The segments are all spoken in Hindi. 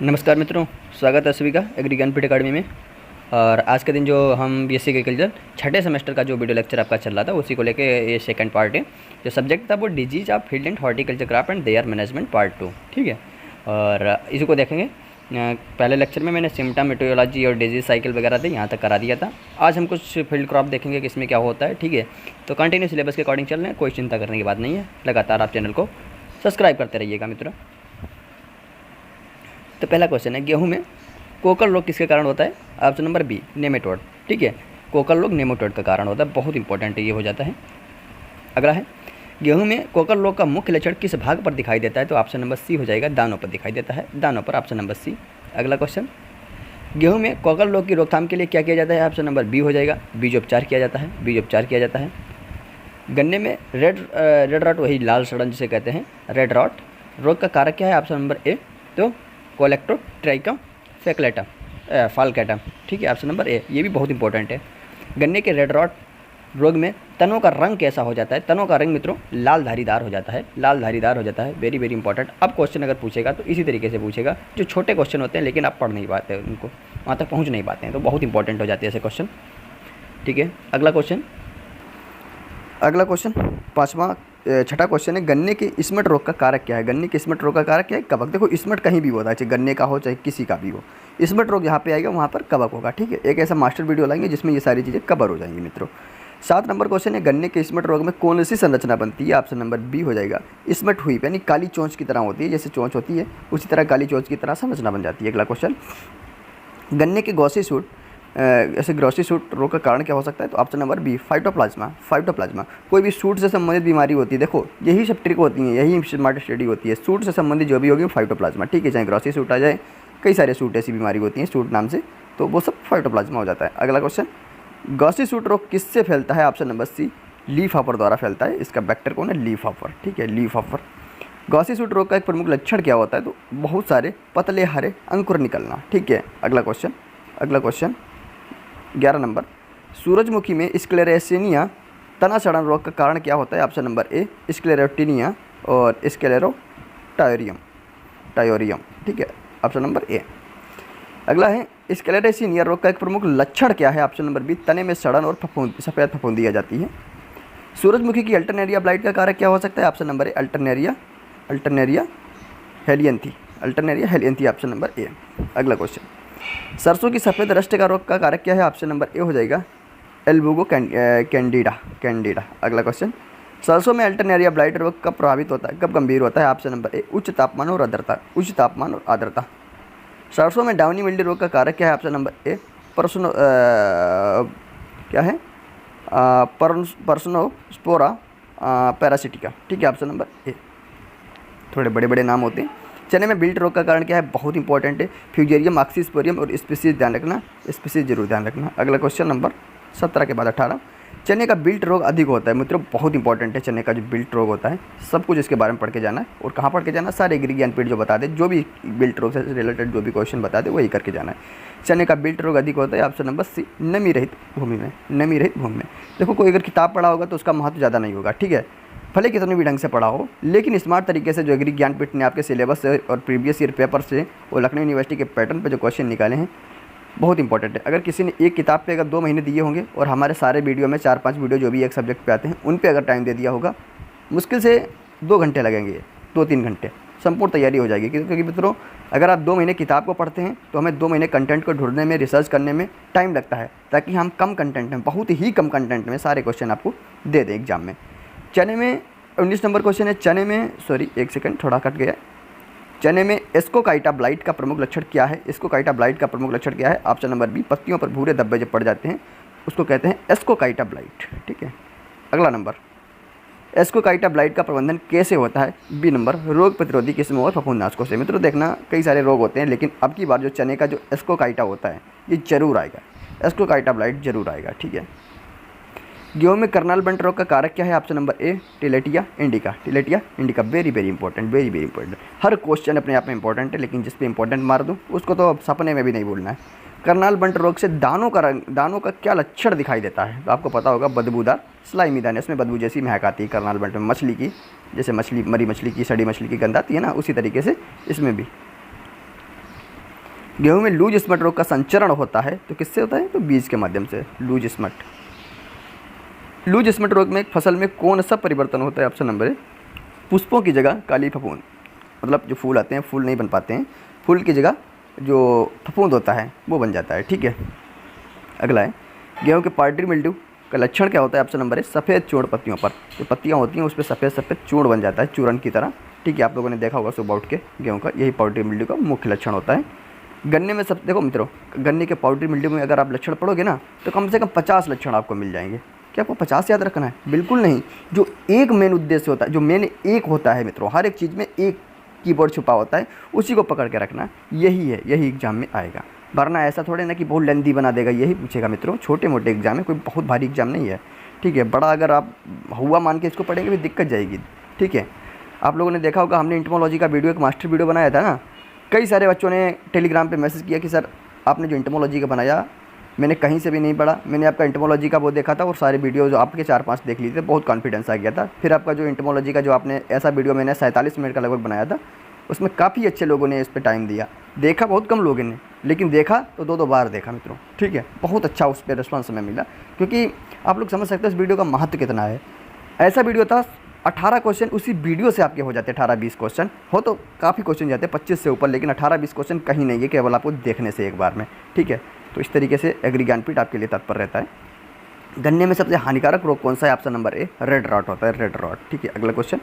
नमस्कार मित्रों, स्वागत है सभी का एग्री ज्ञानपीठ अकाडमी में। और आज के दिन जो हम बीएससी एग्रीकल्चर छठे सेमेस्टर का जो वीडियो लेक्चर आपका चल रहा था उसी को लेके ये सेकंड पार्ट है। जो सब्जेक्ट था वो disease of field and horticulture crop and there management part 2, ठीक है। और इसी को देखेंगे। पहले लेक्चर में मैंने सिम्टम, मेटेरियोलॉजी और डिजीज साइकिल वगैरह थे, यहाँ तक करा दिया था। आज हम कुछ फील्ड क्रॉप देखेंगे कि इसमें क्या होता है, ठीक है। तो कंटिन्यू सिलेबस के अकॉर्डिंग चल रहे हैं, कोई चिंता करने की बात नहीं है। लगातार आप चैनल को सब्सक्राइब करते रहिएगा मित्रों। तो पहला क्वेश्चन है, गेहूं में कोकल रोग किसके कारण होता है? ऑप्शन नंबर बी, नेमेटोड, ठीक है। कोकल रोग नेमेटोड का कारण होता है, बहुत इंपॉर्टेंट ये हो जाता है। अगला है, गेहूं में कोकल रोग का मुख्य लक्षण किस भाग पर दिखाई देता है? तो ऑप्शन नंबर सी हो जाएगा, दानों पर दिखाई देता है, दानों पर, ऑप्शन नंबर सी। अगला क्वेश्चन, गेहूं में कोकल रोग की रोकथाम के लिए क्या किया जाता है? ऑप्शन नंबर बी हो जाएगा, बीजोपचार किया जाता है, बीजोपचार किया जाता है। गन्ने में रेड रॉट, वही लाल सड़न जिसे कहते हैं, रेड रॉट रोग का कारक क्या है? ऑप्शन नंबर ए, तो कोलेक्टोट्राइकम फेक्लेटम फाल्केटम, ठीक है, ऑप्शन नंबर ए। ये भी बहुत इंपॉर्टेंट है। गन्ने के रेड रॉट रोग में तनों का रंग कैसा हो जाता है? तनों का रंग मित्रों लाल धारीदार हो जाता है, लाल धारीदार हो जाता है। Very very important. अब क्वेश्चन अगर पूछेगा तो इसी तरीके से पूछेगा, जो छोटे क्वेश्चन होते हैं लेकिन आप पढ़ नहीं पाते, उनको वहाँ तक पहुँच नहीं पाते हैं, तो बहुत इंपॉर्टेंट हो जाते हैं ऐसे क्वेश्चन, ठीक है। अगला क्वेश्चन छठा क्वेश्चन है, गन्ने के स्मट रोग का कारक क्या है? गन्ने के स्मट रोग का कारक क्या है? कवक। देखो स्मट कहीं भी होता है, चाहे गन्ने का हो चाहे किसी का भी हो, स्मट रोग जहाँ पे आएगा वहाँ पर कवक होगा, ठीक है। एक ऐसा मास्टर वीडियो लाएंगे जिसमें ये सारी चीज़ें कवर हो जाएंगी मित्रों। 7 नंबर क्वेश्चन है, गन्ने के स्मट रोग में कौन सी संरचना बनती है? ऑप्शन नंबर बी हो जाएगा, स्मट हुई, यानी काली चोंच की तरह होती है, जैसे चोंच होती है उसी तरह काली चोंच की तरह संरचना बन जाती है। अगला क्वेश्चन, गन्ने के गॉसी सूट ऐसे ग्रॉसी सूट रोग का कारण क्या हो सकता है? तो option number B, phytoplasma. Phytoplasma कोई भी सूट से संबंधित बीमारी होती है, देखो यही सब ट्रिक होती है, यही स्मार्ट स्टडी होती है। सूट से संबंधित जो भी होगी फाइटोप्लाज्मा, ठीक है। चाहे ग्रॉसी सूट आ जाए, कई सारे सूट ऐसी बीमारी होती हैं सूट नाम से, तो वो सब फाइटोप्लाज्मा हो जाता है। अगला क्वेश्चन, ग्रॉसी सूट रोग किससे फैलता है? Option number C, leaf hopper द्वारा फैलता है। इसका वेक्टर कौन है? लीफ हॉपर, ठीक है, लीफ हॉपर। ग्रॉसी सूट रोग का एक प्रमुख लक्षण क्या होता है? तो बहुत सारे पतले हरे अंकुर निकलना, ठीक है। अगला क्वेश्चन 11 नंबर, सूरजमुखी में स्क्लेरेसिनिया तना सड़न रोग का कारण क्या होता है? ऑप्शन नंबर ए, स्क्लेरोटिनिया और स्क्लेरोटायोरियम, ठीक है, ऑप्शन नंबर ए। अगला है, स्क्लेरेसिनिया रोग का एक प्रमुख लक्षण क्या है? ऑप्शन नंबर बी, तने में सड़न और सफ़ेद फफूंदी आ जाती है। सूरजमुखी की अल्टरनेरिया ब्लाइट का कारक क्या हो सकता है? Option number A, alternaria helianthi, option number A. अगला क्वेश्चन, सरसों की सफ़ेद रस्ट का रोग का कारक क्या है? ऑप्शन नंबर ए हो जाएगा, एल्बुगो कैंडिडा। अगला क्वेश्चन, सरसों में अल्टरनेरिया ब्लाइट रोग कब प्रभावित होता है, कब गंभीर होता है? ऑप्शन नंबर ए, उच्च तापमान और आर्द्रता। सरसों में डाउनी मिल्ड्यू रोग का कारक क्या है? ऑप्शन नंबर ए, पर्सनोस्पोरा पैरासिटिका, ठीक है, ऑप्शन नंबर ए। थोड़े बड़े बड़े नाम होते हैं। चने में बिल्ट रोग का कारण क्या है? बहुत इंपॉर्टेंट है, फ्यूजेरियम ऑक्सीस्पोरियम और स्पीसीज जरूर ध्यान रखना। अगला क्वेश्चन नंबर 17 के बाद 18, चने का बिल्ट रोग अधिक होता है मित्रों, बहुत इंपॉर्टेंट है। चने का जो बिल्ट रोग होता है सब कुछ इसके बारे में पढ़ के जाना है। और कहाँ पढ़ के जाना? सारे एग्री ज्ञानपीठ जो बता दे, जो भी बिल्ट रोग से रिलेटेड जो भी क्वेश्चन बता दे वही करके जाना है। चने का बिल्ट रोग अधिक होता है, ऑप्शन नंबर सी, नमी रहित भूमि में। देखो कोई अगर किताब पढ़ा होगा तो उसका महत्व ज़्यादा नहीं होगा, ठीक है, भले कितने भी ढंग से पढ़ा हो, लेकिन स्मार्ट तरीके से जो एग्री ज्ञानपीठ ने आपके सिलेबस से और प्रीवियस ईयर पेपर से और लखनऊ यूनिवर्सिटी के पैटर्न पे जो क्वेश्चन निकाले हैं बहुत इंपॉर्टेंट है। अगर किसी ने एक किताब पे अगर 2 महीने दिए होंगे और हमारे सारे वीडियो में 4-5 वीडियो जो भी एक सब्जेक्ट पे आते हैं उन पे अगर टाइम दे दिया होगा, मुश्किल से 2 घंटे लगेंगे, 2-3 घंटे संपूर्ण तैयारी हो जाएगी। क्योंकि मित्रों अगर आप 2 महीने किताब को पढ़ते हैं तो हमें 2 महीने कंटेंट को ढूंढने में, रिसर्च करने में टाइम लगता है, ताकि हम कम कंटेंट में, बहुत ही कम कंटेंट में सारे क्वेश्चन आपको दे दें एग्जाम में। चने में 19 नंबर क्वेश्चन है, चने में थोड़ा कट गया। चने में एस्कोकाइटा ब्लाइट का प्रमुख लक्षण क्या है? ऑप्शन नंबर बी, पत्तियों पर भूरे धब्बे जब पड़ जाते हैं उसको कहते हैं एस्कोकाइटा ब्लाइट, ठीक है। अगला नंबर, एस्कोकाइटा ब्लाइट का प्रबंधन कैसे होता है? बी नंबर, रोग प्रतिरोधी किस्मों और फफूंदनाशकों से। मित्रों देखना कई सारे रोग होते हैं, लेकिन अब की बार जो चने का जो एस्कोकाइटा होता है ये जरूर आएगा, एस्कोकाइटा ब्लाइट जरूर आएगा, ठीक है। गेहूं में कर्नाल बंट रोग का कारक क्या है? Option number A, tilletia indica, very very important. हर क्वेश्चन अपने आप में इंपॉर्टेंट है, लेकिन जिस पे इंपॉर्टेंट मार दूँ उसको तो सपने में भी नहीं भूलना है। कर्नाल बंट रोग से दानों का क्या लक्षण दिखाई देता है? तो आपको पता होगा, बदबूदार स्लाइमी दाने, इसमें बदबू जैसी महक आती है कर्नाल बंट में, मछली की, जैसे मरी मछली की, सड़ी मछली की गंध आती है ना, उसी तरीके से इसमें भी। गेहूं में लूज स्मट रोग का संचरण होता है तो किससे होता है? तो बीज के माध्यम से। लूज स्मट रोग में फसल में कौन सा परिवर्तन होता है? ऑप्शन नंबर ए, पुष्पों की जगह काली फफूंद, मतलब जो फूल आते हैं फूल नहीं बन पाते हैं, फूल की जगह जो फफूंद होता है वो बन जाता है। ठीक है, अगला है गेहूं के पाउडरी मिल्ड्यू का लक्षण क्या होता है? ऑप्शन नंबर है सफ़ेद चूर्ण पत्तियों पर, जो पत्तियां होती हैं उस पर सफ़ेद सफ़ेद चूर्ण बन जाता है चूर्ण की तरह। ठीक है, आप लोगों ने देखा होगा सुबह उठ के गेहूं का, यही पाउडरी मिल्ड्यू का मुख्य लक्षण होता है। गन्ने में सब देखो मित्रों, गन्ने के पाउडरी मिल्ड्यू में अगर आप लक्षण पढ़ोगे ना तो कम से कम 50 लक्षण आपको मिल जाएंगे। क्या आपको 50 याद रखना है? बिल्कुल नहीं। जो एक मेन उद्देश्य होता है, जो मेन एक होता है मित्रों, हर एक चीज़ में एक कीवर्ड छुपा होता है, उसी को पकड़ के रखना, यही है, यही एग्जाम में आएगा। वरना ऐसा थोड़े ना कि बहुत लेंदी बना देगा, यही पूछेगा मित्रों। छोटे मोटे एग्जाम है, कोई बहुत भारी एग्जाम नहीं है। ठीक है, बड़ा अगर आप हुआ मान के इसको पढ़ेंगे फिर दिक्कत जाएगी। ठीक है, आप लोगों ने देखा होगा हमने एंटोमोलॉजी का वीडियो, एक मास्टर वीडियो बनाया था ना, कई सारे बच्चों ने टेलीग्राम पे मैसेज किया कि सर आपने जो एंटोमोलॉजी का बनाया मैंने कहीं से भी नहीं पढ़ा, मैंने आपका एंटोमोलॉजी का वो देखा था और सारे वीडियो जो आपके 4-5 देख लिए थे, बहुत कॉन्फिडेंस आ गया था। फिर आपका जो एंटोमोलॉजी का जो आपने ऐसा वीडियो मैंने 47 मिनट का लगभग बनाया था, उसमें काफ़ी अच्छे लोगों ने इस पर टाइम दिया। देखा बहुत कम लोगों ने, लेकिन देखा तो 2-2 बार देखा मित्रों। ठीक है, बहुत अच्छा उस पर रिस्पॉन्स हमें मिला, क्योंकि आप लोग समझ सकते हैं इस वीडियो का महत्व कितना है। ऐसा वीडियो था 18 क्वेश्चन उसी वीडियो से आपके हो जाते, 18-20 क्वेश्चन हो तो काफ़ी क्वेश्चन जाते हैं 25 से ऊपर, लेकिन 18-20 क्वेश्चन कहीं नहीं है, केवल आपको देखने से एक बार में। ठीक है, तो इस तरीके से एग्री ज्ञानपीठ आपके लिए तत्पर रहता है। गन्ने में सबसे हानिकारक रोग कौन सा है? Option number A, red rot होता है, रेड रॉट। ठीक है, अगला क्वेश्चन,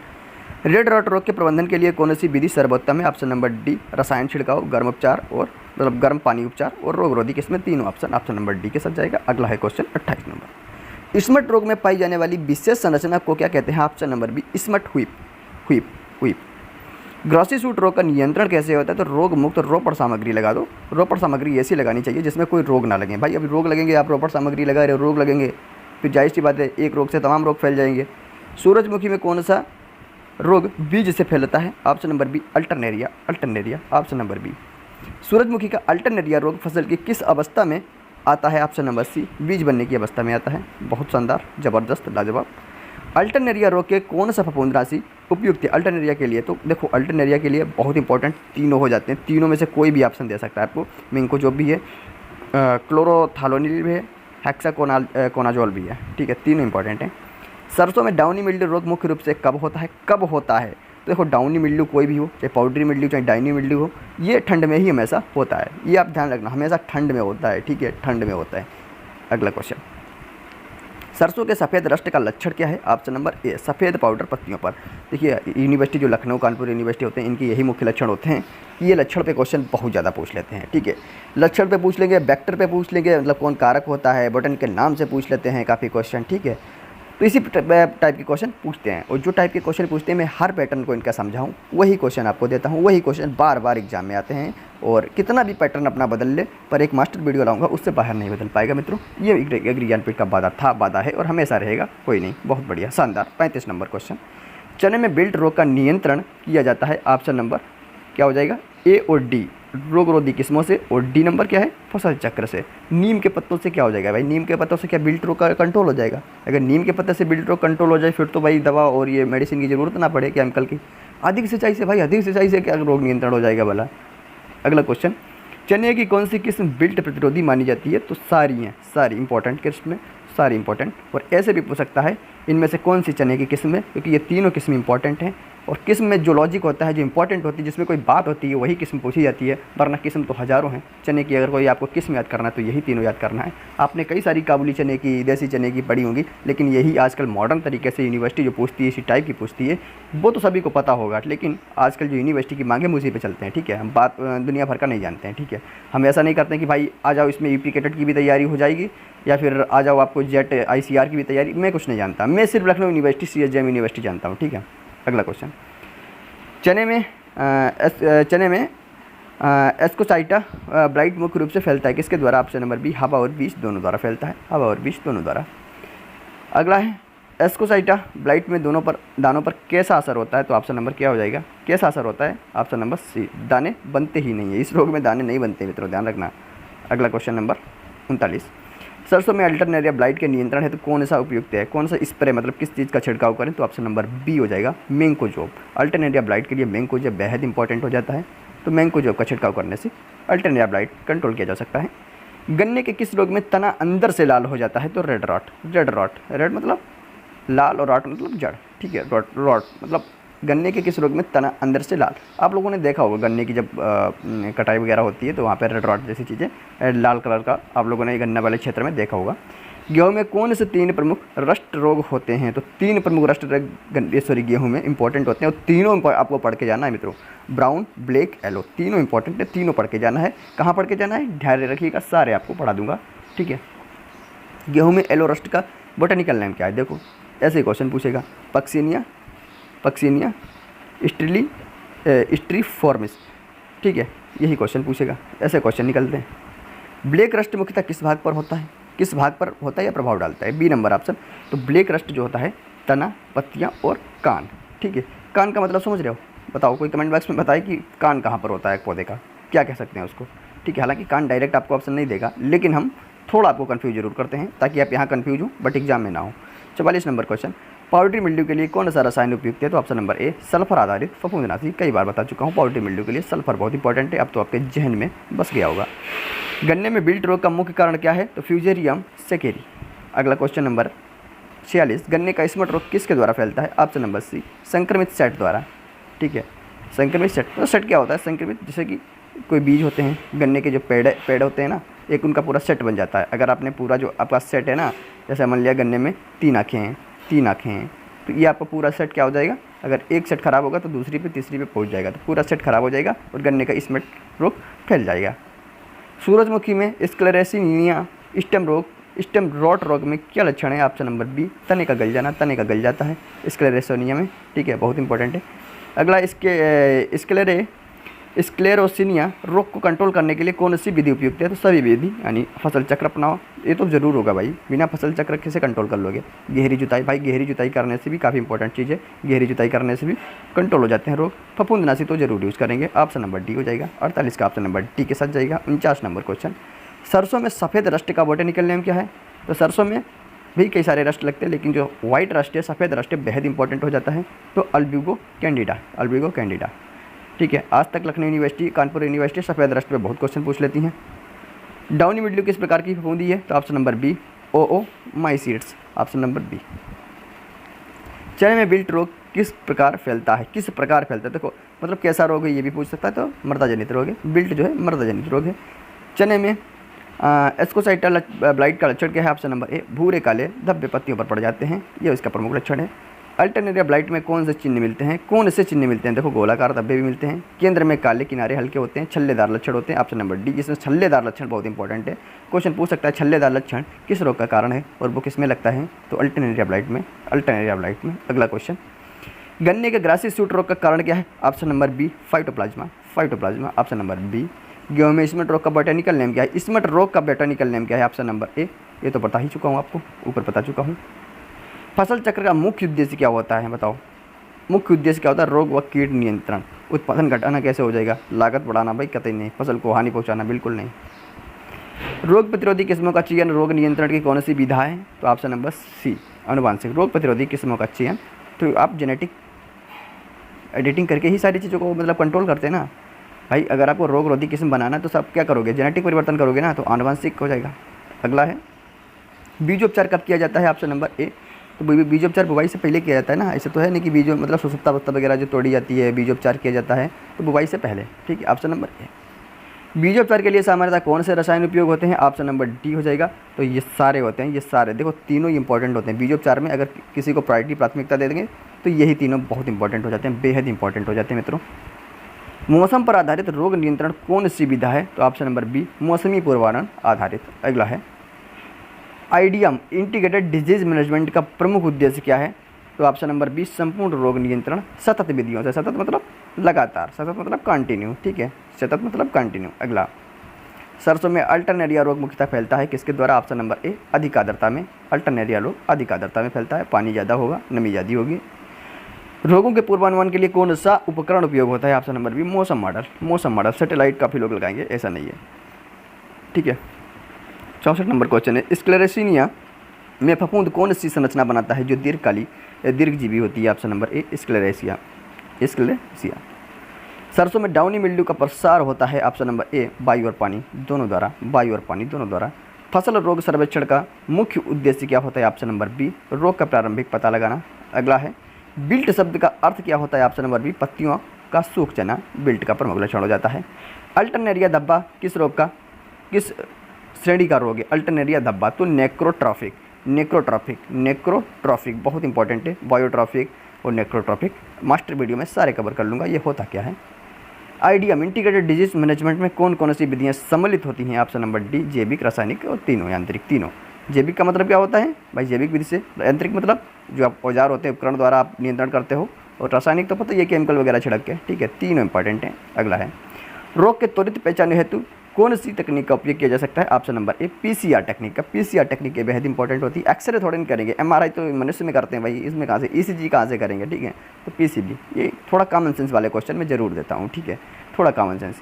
रेड रॉट रोग के प्रबंधन के लिए कौन सी विधि सर्वोत्तम है? ऑप्शन नंबर डी, रसायन छिड़काव, गर्म उपचार और मतलब गर्म पानी उपचार और रोग रोधी, किसमें? तीनों ऑप्शन नंबर डी के साथ जाएगा। अगला है क्वेश्चन 28 नंबर, स्मट रोग में पाई जाने वाली विशेष संरचना को क्या कहते हैं? Option number B, smut whip. Grassy shoot रोग का नियंत्रण कैसे होता है? तो रोग मुक्त रोपड़ सामग्री लगा दो। रोपड़ सामग्री ऐसी लगानी चाहिए जिसमें कोई रोग ना लगे। भाई अभी रोग लगेंगे, आप रोपड़ सामग्री लगा रहे हो, रोग लगेंगे, फिर जाहिर सी बात है एक रोग से तमाम रोग फैल जाएंगे। सूरजमुखी में कौन सा रोग बीज से फैलता है? Option number B, Alternaria. Option number B, सूरजमुखी का अल्टरनेरिया रोग फसल की किस अवस्था में आता है? ऑप्शन नंबर सी, बीज बनने की अवस्था में आता है। बहुत शानदार, ज़बरदस्त, लाजवाब। अल्टरनेरिया रोग के कौन सा फफूंद राशि उपयुक्त है अल्टरनेरिया के लिए? तो देखो अल्टरनेरिया के लिए बहुत इंपॉर्टेंट तीनों हो जाते हैं, तीनों में से कोई भी ऑप्शन दे सकता है आपको। मिंको भी है, क्लोरोथालोनिल भी है, हेक्साकोनाजोल भी है। ठीक है, तीनों इंपॉर्टेंट हैं। सरसों में डाउनी मिल्ड्यू रोग मुख्य रूप से कब होता है? तो देखो डाउनी मिल्ड्यू कोई भी हो, चाहे पाउडरी मिल्ड्यू चाहे डाउनी मिल्ड्यू हो, ये ठंड में ही हमेशा होता है, ये आप ध्यान रखना, हमेशा ठंड में होता है। ठीक है, ठंड में होता है। अगला क्वेश्चन, सरसों के सफ़ेद रस्ट का लक्षण क्या है? ऑप्शन नंबर ए, सफ़ेद पाउडर पत्तियों पर। देखिए यूनिवर्सिटी जो लखनऊ कानपुर यूनिवर्सिटी होते हैं, इनके यही मुख्य लक्षण होते हैं। ये लक्षण पे क्वेश्चन बहुत ज़्यादा पूछ लेते हैं। ठीक है, लक्षण पे पूछ लेंगे, वेक्टर पे पूछ लेंगे, मतलब कौन कारक होता है, बटन के नाम से पूछ लेते हैं काफ़ी क्वेश्चन। ठीक है, तो इसी टाइप के क्वेश्चन पूछते हैं, और जो टाइप के क्वेश्चन पूछते हैं मैं हर पैटर्न को इनका समझाऊँ, वही क्वेश्चन आपको देता हूँ, वही क्वेश्चन बार बार एग्जाम में आते हैं। और कितना भी पैटर्न अपना बदल ले, पर एक मास्टर वीडियो लाऊंगा उससे बाहर नहीं बदल पाएगा मित्रों। ये एग्री ज्ञानपीठ का वादा है और हमेशा रहेगा, कोई नहीं। बहुत बढ़िया, शानदार। 35 नंबर क्वेश्चन, चने में बिल्ट रोग का नियंत्रण किया जाता है? ऑप्शन नंबर क्या हो जाएगा? ए और डी, रोग रोधी किस्मों से, और डी नंबर क्या है? फसल चक्र से। नीम के पत्तों से क्या हो जाएगा? भाई नीम के पत्तों से क्या बिल्ट रोग का कंट्रोल हो जाएगा? अगर नीम के पत्ते से बिल्ट रोग कंट्रोल हो जाए फिर तो भाई दवा और ये मेडिसिन की ज़रूरत ना पड़े केमिकल की। अधिक सिंचाई से भाई, अधिक सिंचाई से क्या रोग नियंत्रण हो जाएगा भला? अगला क्वेश्चन, चने की कौन सी किस्म बिल्ट प्रतिरोधी मानी जाती है? तो सारी हैं, सारी इंपॉर्टेंट किस्म में, सारी इंपॉर्टेंट। और ऐसे भी पूछ सकता है इनमें से कौन सी चने की किस्म है, क्योंकि ये तीनों किस्म इंपॉर्टेंट हैं। और किस्म में जो लॉजिक होता है, जो इंपॉर्टेंट होती है, जिसमें कोई बात होती है, वही किस्म पूछी जाती है, वरना किस्म तो हज़ारों हैं चने की। अगर कोई आपको किस्म याद करना है तो यही तीनों याद करना है। आपने कई सारी काबुली चने की, देसी चने की पढ़ी होंगी, लेकिन यही आजकल मॉडर्न तरीके से यूनिवर्सिटी जो पूछती है, इसी टाइप की पूछती है, वो तो सभी को पता होगा। लेकिन आजकल जो यूनिवर्सिटी की मांगे उसी पे चलते हैं। ठीक है, हम बात दुनिया भर का नहीं जानते हैं। ठीक है, हम ऐसा नहीं करते हैं कि भाई आ जाओ इसमें यूपी कैडेट की भी तैयारी हो जाएगी, या फिर आ जाओ आपको जेट ICR की भी तैयारी। मैं कुछ नहीं जानता, मैं सिर्फ लखनऊ यूनिवर्सिटी CSJM यूनिवर्सिटी जानता हूँ। ठीक है, अगला क्वेश्चन, चने में एस्कोसाइटा ब्लाइट मुख्य रूप से फैलता है किसके द्वारा? ऑप्शन नंबर बी, हवा और बीज दोनों द्वारा फैलता है, हवा और बीज दोनों द्वारा। अगला है, एस्कोसाइटा ब्लाइट में दानों पर कैसा असर होता है? तो ऑप्शन नंबर क्या हो जाएगा? कैसा असर होता है? ऑप्शन नंबर सी, दाने बनते ही नहीं है। इस रोग में दाने नहीं बनते मित्रों, ध्यान रखना। अगला क्वेश्चन नंबर 39, सरसों में अल्टरनेरिया ब्लाइट के नियंत्रण है तो कौन सा उपयुक्त है? कौन सा स्प्रे, मतलब किस चीज़ का छिड़काव करें? तो ऑप्शन नंबर बी हो जाएगा, मैंकोजोब। अल्टरनेरिया ब्लाइट के लिए मैंकोजोब बेहद इंपॉर्टेंट हो जाता है। तो मैंकोजेब का छिड़काव करने से अल्टरनेरिया ब्लाइट कंट्रोल किया जा सकता है। गन्ने के किस रोग में तना अंदर से लाल हो जाता है? तो रेड रॉट। रेड मतलब लाल और रॉट मतलब जड़, ठीक है। रॉट मतलब गन्ने के किस रोग में तना अंदर से लाल। आप लोगों ने देखा होगा गन्ने की जब कटाई वगैरह होती है तो वहाँ पर रेड रॉट जैसी चीज़ें लाल कलर का आप लोगों ने गन्ना वाले क्षेत्र में देखा होगा। गेहूँ में कौन से 3 प्रमुख रस्ट रोग होते हैं? तो 3 प्रमुख रस्ट रोग गेहूँ में इंपॉर्टेंट होते हैं और तीनों आपको पढ़ के जाना है मित्रों। ब्राउन, ब्लैक, येलो, तीनों इंपॉर्टेंट है, तीनों पढ़ के जाना है। कहाँ पढ़ के जाना है? ध्यान रखिएगा, सारे आपको पढ़ा दूंगा, ठीक है। गेहूँ में येलो रस्ट का बोटेनिकल नेम क्या है? देखो ऐसे ही क्वेश्चन पूछेगा। पक्सिनिया स्ट्रीफॉर्मिस, ठीक है, यही क्वेश्चन पूछेगा, ऐसे क्वेश्चन निकलते हैं। ब्लैक रस्ट मुख्यतः किस भाग पर होता है? किस भाग पर होता है या प्रभाव डालता है? B number option. तो ब्लैक रस्ट जो होता है तना, पत्तियाँ और कान, ठीक है। कान का मतलब समझ रहे हो? बताओ, कोई कमेंट बॉक्स में बताए कि कान कहाँ पर होता है पौधे का, क्या कह सकते हैं उसको, ठीक है। हालांकि कान डायरेक्ट आपको ऑप्शन नहीं देगा, लेकिन हम थोड़ा आपको कन्फ्यूज जरूर करते हैं ताकि आप यहाँ कन्फ्यूज हो बट एग्जाम में ना हो। 44 नंबर क्वेश्चन, पाउडरी मिल्ड्यू के लिए कौन सा रसायन उपयुक्त है? तो ऑप्शन नंबर ए सल्फर आधारित फफूंदनाशी। कई बार बता चुका हूँ, पाउडरी मिल्ड्यू के लिए सल्फर बहुत इंपॉर्टेंट है, अब तो आपके जहन में बस गया होगा। गन्ने में बिल्ट रोग का मुख्य कारण क्या है? तो फ्यूजेरियम सेकेरी। अगला क्वेश्चन नंबर 46, गन्ने का स्मट रोग किसके द्वारा फैलता है? ऑप्शन नंबर सी संक्रमित सेट द्वारा, ठीक है। संक्रमित सेट, तो सेट क्या होता है? संक्रमित, जैसे कि कोई बीज होते हैं गन्ने के, जो पेड़ होते हैं ना, एक उनका पूरा सेट बन जाता है। अगर आपने पूरा जो आपका सेट है ना, जैसे मान लिया गन्ने में 3 आँखें हैं, तो ये आपका पूरा सेट क्या हो जाएगा? अगर एक सेट खराब होगा तो दूसरी पे तीसरी पे पहुंच जाएगा, तो पूरा सेट खराब हो जाएगा और गन्ने का स्मट रोग फैल जाएगा। सूरजमुखी में स्क्लेरेसिनिया स्टेम रॉट रोग में क्या लक्षण है? ऑप्शन नंबर बी तने का गल जाना, तने का गल जाता है स्क्लेरेसिनिया में, ठीक है, बहुत इंपॉर्टेंट है। अगला स्क्लेरोसिनिया रोग को कंट्रोल करने के लिए कौन सी विधि उपयुक्त है? तो सभी विधि, यानी फसल चक्र अपनाओ, ये तो ज़रूर होगा भाई, बिना फसल चक्र कैसे कंट्रोल कर लोगे? गहरी जुताई, भाई गहरी जुताई करने से भी काफ़ी इंपॉर्टेंट चीज़ है, गहरी जुताई करने से भी कंट्रोल हो जाते हैं रोग। फफूंदनाशी तो जरूर यूज़ करेंगे, ऑप्शन नंबर डी हो जाएगा। 48 का ऑप्शन नंबर डी के साथ जाएगा। 49 नंबर क्वेश्चन, सरसों में सफ़ेद रस्ट का बोटेनिकल नेम क्या है? तो सरसों में भी कई सारे रस्ट लगते हैं, लेकिन जो वाइट रस्ट है, सफ़ेद रस्ट है, बेहद इंपॉर्टेंट हो जाता है, तो अल्ब्यूगो कैंडिडा, ठीक है। आज तक लखनऊ यूनिवर्सिटी, कानपुर यूनिवर्सिटी सफ़ेद रस्ट पे बहुत क्वेश्चन पूछ लेती हैं। डाउनी मिल्ड्यू किस प्रकार की फफूंदी है? तो option number B oomycetes, option number B. चने में बिल्ट रोग किस प्रकार फैलता है? देखो मतलब कैसा रोग है ये भी पूछ सकता है, तो मृदा जनित रोग है। बिल्ट जो है मृदा जनित रोग है। चने में एस्कोसाइटल ब्लाइट का लक्षण क्या है? ऑप्शन नंबर ए भूरे काले धब्बे पत्तियों पर पड़ जाते हैं, ये इसका प्रमुख लक्षण है। अल्टरनेरिया ब्लाइट में कौन से चिन्ह मिलते हैं? देखो गोलाकार धब्बे भी मिलते हैं, केंद्र में काले किनारे हल्के होते हैं, छल्लेदार लक्षण होते हैं, ऑप्शन नंबर डी, जिसमें छल्लेदार लक्षण बहुत इंपॉर्टेंट है। क्वेश्चन पूछ सकता है छल्लेदार लक्षण किस रोग का कारण है और वो किस में लगता है? तो अल्टरनेरिया ब्लाइट में। अगला क्वेश्चन, गन्ने के ग्रासी सूट रोग का कारण क्या है? Option number B phytoplasma, option number B. गेहूं में स्मट रोग का बोटेनिकल नेम क्या है? स्मट रोग का बोटेनिकल नेम क्या है? ऑप्शन नंबर ए, ये तो बता ही चुका हूँ आपको, ऊपर बता चुका हूँ। फसल चक्र का मुख्य उद्देश्य क्या होता है? बताओ, मुख्य उद्देश्य क्या होता है? रोग व कीट नियंत्रण। उत्पादन घटाना कैसे हो जाएगा? लागत बढ़ाना भाई, कतई नहीं। फसल को हानि पहुंचाना बिल्कुल नहीं। रोग प्रतिरोधी किस्मों का चयन रोग नियंत्रण की कौन सी विधा है? तो ऑप्शन नंबर सी आनुवांशिक। रोग प्रतिरोधी किस्मों का चयन, तो आप जेनेटिक एडिटिंग करके ही सारी चीज़ों को मतलब कंट्रोल करते हैं ना भाई। अगर आपको रोग रोधी किस्म बनाना है तो सब क्या करोगे? जेनेटिक परिवर्तन करोगे ना, तो आनुवांशिक हो जाएगा। अगला है बीजोपचार कब किया जाता है? ऑप्शन नंबर ए, तो बीजोपचार बुवाई से पहले किया जाता है ना, ऐसे तो है नहीं कि बीजो मतलब सुसुप्ता वत्ता वगैरह जो तोड़ी जाती है बीजोपचार किया जाता है तो बुवाई से पहले, ठीक है। ऑप्शन नंबर ए। बीजोपचार के लिए सामान्यतः कौन से रसायन उपयोग होते हैं? ऑप्शन नंबर डी हो जाएगा। तो ये सारे होते हैं, ये सारे देखो तीनों ही इंपॉर्टेंट होते हैं बीजोपचार में। अगर किसी को प्राथमिकता दे देंगे तो यही तीनों बहुत इंपॉर्टेंट हो जाते हैं, बेहद इंपॉर्टेंट हो जाते हैं मित्रों। मौसम पर आधारित रोग नियंत्रण कौन सी विधा है? तो ऑप्शन नंबर बी मौसमी पूर्वानुमान आधारित। अगला है आईडीएम इंटीग्रेटेड डिजीज मैनेजमेंट का प्रमुख उद्देश्य क्या है? तो ऑप्शन नंबर बी संपूर्ण रोग नियंत्रण सतत विधियों से। सतत मतलब लगातार, सतत मतलब कंटिन्यू, ठीक है, सतत मतलब कंटिन्यू। अगला, सरसों में अल्टरनेरिया रोग मुख्यतः फैलता है किसके द्वारा? ऑप्शन नंबर ए अधिक आर्द्रता में। अल्टरनेरिया रोग अधिक आर्द्रता में फैलता है, पानी ज़्यादा होगा, नमी ज़्यादा होगी। रोगों के पूर्वानुमान के लिए कौन सा उपकरण उपयोग होता है? ऑप्शन नंबर बी मौसम मॉडल। सैटेलाइट काफ़ी लोग लगाएंगे, ऐसा नहीं है, ठीक है। 64 नंबर क्वेश्चन है, स्क्लेरेसिनिया में फफूंद कौन सी संरचना बनाता है जो दीर्घजीवी होती है? Option number A sclerotia. सरसों में डाउनी मिल्ड्यू का प्रसार होता है ऑप्शन नंबर ए वायु और पानी दोनों द्वारा, वायु और पानी दोनों द्वारा। फसल रोग सर्वेक्षण का मुख्य उद्देश्य क्या होता है ऑप्शन नंबर बी रोग का प्रारंभिक पता लगाना। अगला है बिल्ट शब्द का अर्थ क्या होता है ऑप्शन नंबर बी पत्तियों का सूख जाना बिल्ट का प्रमुख लक्षण हो जाता है। अल्टरनेरिया धब्बा किस रोग का, किस श्रेणी का रोग है अल्टरनेरिया धब्बा, तो नेक्रोट्रॉफिक, नेक्रोट्रॉफिक, नेक्रोट्रॉफिक बहुत इंपॉर्टेंट है, बायोट्रॉफिक और नेक्रोट्रॉफिक मास्टर वीडियो में सारे कवर कर लूँगा। ये होता क्या है। आईडीएम इंटीग्रेटेड डिजीज मैनेजमेंट में कौन कौन सी विधियाँ सम्मिलित होती हैं ऑप्शन नंबर डी जैविक, रासायनिक और तीनों यांत्रिक, तीनों। जैविक का मतलब क्या होता है भाई, जैविक विधि से। यांत्रिक मतलब जो आप औजार होते हैं उपकरण द्वारा आप नियंत्रण करते हो, और रासायनिक तो पता ही है केमिकल वगैरह छिड़क के, ठीक है, तीनों इंपॉर्टेंट हैं। अगला है रोग के त्वरित पहचान हेतु कौन सी तकनीक का उपयोग किया जा सकता है ऑप्शन नंबर ए पीसीआर टेक्निक का। पीसीआर टेक्निक ये बेहद इंपॉर्टेंट होती है, एक्सरे थोड़े नहीं करेंगे, एमआरआई तो मनुष्य में करते हैं भाई, इसमें कहाँ से, ईसीजी कहाँ से करेंगे, ठीक है। तो पीसीबी ये थोड़ा कॉमन सेंस वाले क्वेश्चन में जरूर देता हूँ, ठीक है, थोड़ा कॉमन सेंस।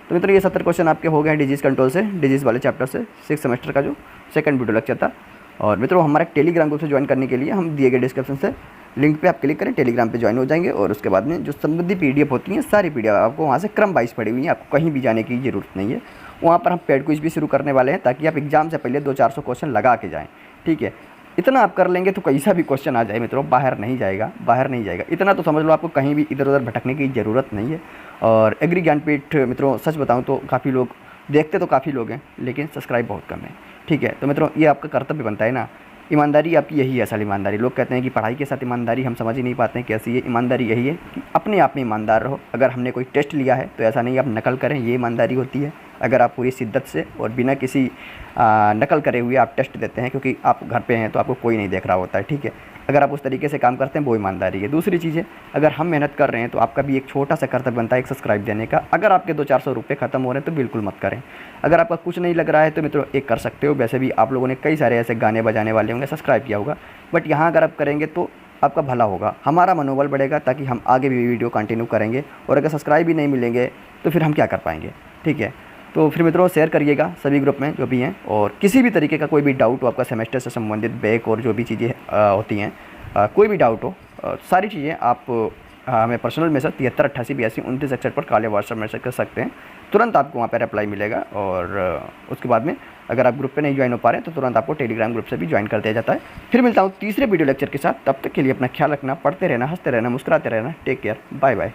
तो मित्रों ये 70 क्वेश्चन आपके हो गए हैं डिजीज़ कंट्रोल से, डिजीज़ वाले चैप्टर से, 6 सेमेस्टर का जो सेकंड वीडियो लेक्चर था। और मित्रों हमारे टेलीग्राम ग्रुप से ज्वाइन करने के लिए हम दिए गए डिस्क्रिप्शन से लिंक पे आप क्लिक करें, टेलीग्राम पे ज्वाइन हो जाएंगे। और उसके बाद में जो संबंधित पीडीएफ होती हैं सारी पीडीएफ आपको वहाँ से क्रम वाइज पड़ी हुई है, आपको कहीं भी जाने की ज़रूरत नहीं है। वहाँ पर हम पेड क्विज भी शुरू करने वाले हैं ताकि आप एग्जाम से पहले 200-400 क्वेश्चन लगा के जाएँ, ठीक है। इतना आप कर लेंगे तो कैसा भी क्वेश्चन आ जाए मित्रों बाहर नहीं जाएगा, बाहर नहीं जाएगा। इतना तो समझ लो आपको कहीं भी इधर उधर भटकने की ज़रूरत नहीं है। और एग्री ज्ञानपीठ मित्रों सच बताऊँ तो काफ़ी लोग देखते तो काफ़ी लोग हैं लेकिन सब्सक्राइब बहुत कम है, ठीक है। तो मित्रों ये आपका कर्तव्य बनता है ना, ईमानदारी आपकी यही है असल ईमानदारी। लोग कहते हैं कि पढ़ाई के साथ ईमानदारी, हम समझ ही नहीं पाते हैं कैसी है। ईमानदारी यही है कि अपने आप में ईमानदार रहो। अगर हमने कोई टेस्ट लिया है तो ऐसा नहीं आप नकल करें, ये ईमानदारी होती है। अगर आप पूरी शिद्दत से और बिना किसी नकल करे हुए आप टेस्ट देते हैं, क्योंकि आप घर पे हैं तो आपको कोई नहीं देख रहा होता है, ठीक है। अगर आप उस तरीके से काम करते हैं वो ईमानदारी है। दूसरी चीज़ है अगर हम मेहनत कर रहे हैं तो आपका भी एक छोटा सा कर्तव्य बनता है एक सब्सक्राइब देने का। अगर आपके 200-400 रुपये खत्म हो रहे हैं तो बिल्कुल मत करें। अगर आपका कुछ नहीं लग रहा है तो मित्रों एक कर सकते हो। वैसे भी आप लोगों ने कई सारे ऐसे गाने बजाने वाले होंगे सब्सक्राइब किया होगा, बट यहाँ अगर आप करेंगे तो आपका भला होगा, हमारा मनोबल बढ़ेगा ताकि हम आगे भी वीडियो कंटिन्यू करेंगे। और अगर सब्सक्राइब ही नहीं मिलेंगे तो फिर हम क्या कर पाएंगे, ठीक है। तो फिर मित्रों शेयर करिएगा सभी ग्रुप में जो भी हैं। और किसी भी तरीके का कोई भी डाउट हो आपका सेमेस्टर से संबंधित बैक और जो भी चीज़ें होती हैं, कोई भी डाउट हो, सारी चीज़ें आप हमें पर्सनल मैसेज 7388822961 पर काले व्हाट्सएप मैसेज कर सकते हैं। तुरंत आपको वहाँ पर रिप्लाई मिलेगा। और उसके बाद में अगर आप ग्रुप पे नहीं ज्वाइन हो पा रहे हैं तो तुरंत आपको टेलीग्राम ग्रुप से भी ज्वाइन कर दिया जाता है। फिर मिलता हूँ तीसरे वीडियो लेक्चर के साथ, तब तक के लिए अपना ख्याल रखना, पढ़ते रहना, हंसते रहना, मुस्कुराते रहना। Take care, bye bye.